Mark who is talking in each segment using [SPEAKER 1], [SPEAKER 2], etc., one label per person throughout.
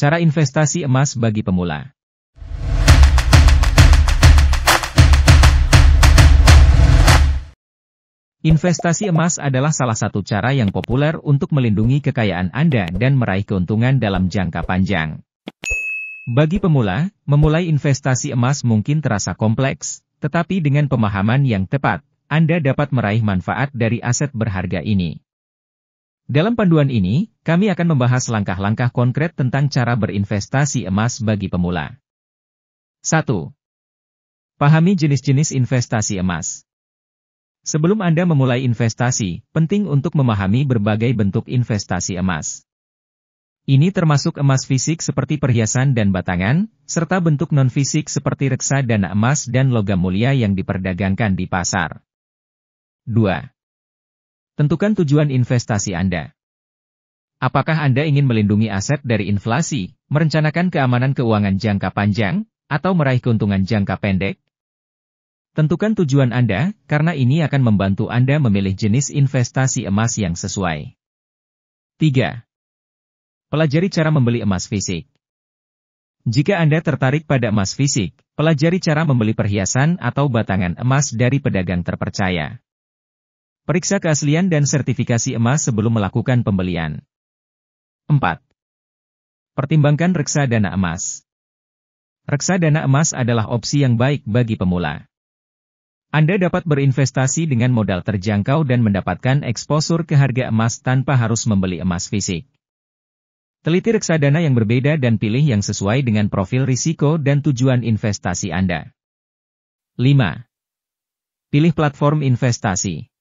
[SPEAKER 1] Cara investasi emas bagi pemula. Investasi emas adalah salah satu cara yang populer untuk melindungi kekayaan Anda dan meraih keuntungan dalam jangka panjang. Bagi pemula, memulai investasi emas mungkin terasa kompleks, tetapi dengan pemahaman yang tepat, Anda dapat meraih manfaat dari aset berharga ini. Dalam panduan ini, kami akan membahas langkah-langkah konkret tentang cara berinvestasi emas bagi pemula. 1. Pahami jenis-jenis investasi emas. Sebelum Anda memulai investasi, penting untuk memahami berbagai bentuk investasi emas. Ini termasuk emas fisik seperti perhiasan dan batangan, serta bentuk non-fisik seperti reksadana emas dan logam mulia yang diperdagangkan di pasar. 2. Tentukan tujuan investasi Anda. Apakah Anda ingin melindungi aset dari inflasi, merencanakan keamanan keuangan jangka panjang, atau meraih keuntungan jangka pendek? Tentukan tujuan Anda, karena ini akan membantu Anda memilih jenis investasi emas yang sesuai. 3. Pelajari cara membeli emas fisik. Jika Anda tertarik pada emas fisik, pelajari cara membeli perhiasan atau batangan emas dari pedagang terpercaya. Periksa keaslian dan sertifikasi emas sebelum melakukan pembelian. 4. Pertimbangkan reksadana emas. Reksadana emas adalah opsi yang baik bagi pemula. Anda dapat berinvestasi dengan modal terjangkau dan mendapatkan eksposur ke harga emas tanpa harus membeli emas fisik. Teliti reksadana yang berbeda dan pilih yang sesuai dengan profil risiko dan tujuan investasi Anda. 5. Pilih platform investasi.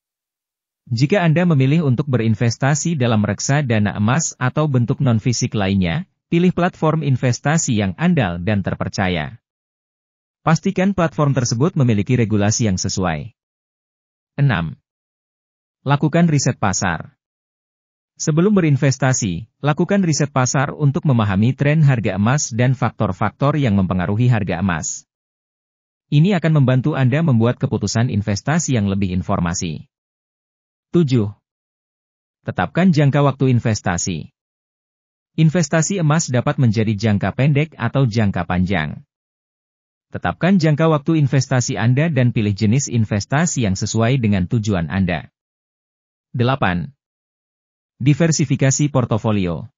[SPEAKER 1] Jika Anda memilih untuk berinvestasi dalam reksadana emas atau bentuk non-fisik lainnya, pilih platform investasi yang andal dan terpercaya. Pastikan platform tersebut memiliki regulasi yang sesuai. 6. Lakukan riset pasar. Sebelum berinvestasi, lakukan riset pasar untuk memahami tren harga emas dan faktor-faktor yang mempengaruhi harga emas. Ini akan membantu Anda membuat keputusan investasi yang lebih informasi. 7. Tetapkan jangka waktu investasi. Investasi emas dapat menjadi jangka pendek atau jangka panjang. Tetapkan jangka waktu investasi Anda dan pilih jenis investasi yang sesuai dengan tujuan Anda. 8. Diversifikasi portofolio.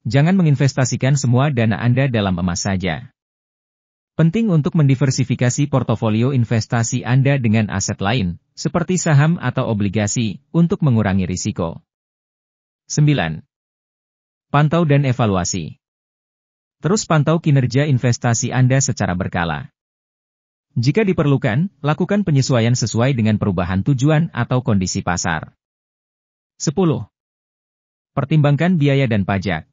[SPEAKER 1] Jangan menginvestasikan semua dana Anda dalam emas saja. Penting untuk mendiversifikasi portofolio investasi Anda dengan aset lain, seperti saham atau obligasi, untuk mengurangi risiko. 9. Pantau dan evaluasi. Terus pantau kinerja investasi Anda secara berkala. Jika diperlukan, lakukan penyesuaian sesuai dengan perubahan tujuan atau kondisi pasar. 10. Pertimbangkan biaya dan pajak.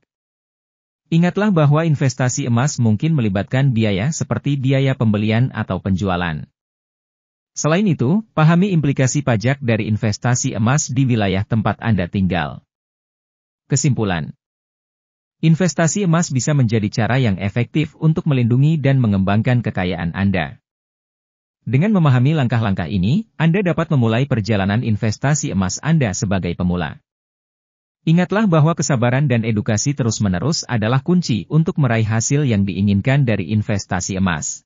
[SPEAKER 1] Ingatlah bahwa investasi emas mungkin melibatkan biaya seperti biaya pembelian atau penjualan. Selain itu, pahami implikasi pajak dari investasi emas di wilayah tempat Anda tinggal. Kesimpulan. Investasi emas bisa menjadi cara yang efektif untuk melindungi dan mengembangkan kekayaan Anda. Dengan memahami langkah-langkah ini, Anda dapat memulai perjalanan investasi emas Anda sebagai pemula. Ingatlah bahwa kesabaran dan edukasi terus-menerus adalah kunci untuk meraih hasil yang diinginkan dari investasi emas.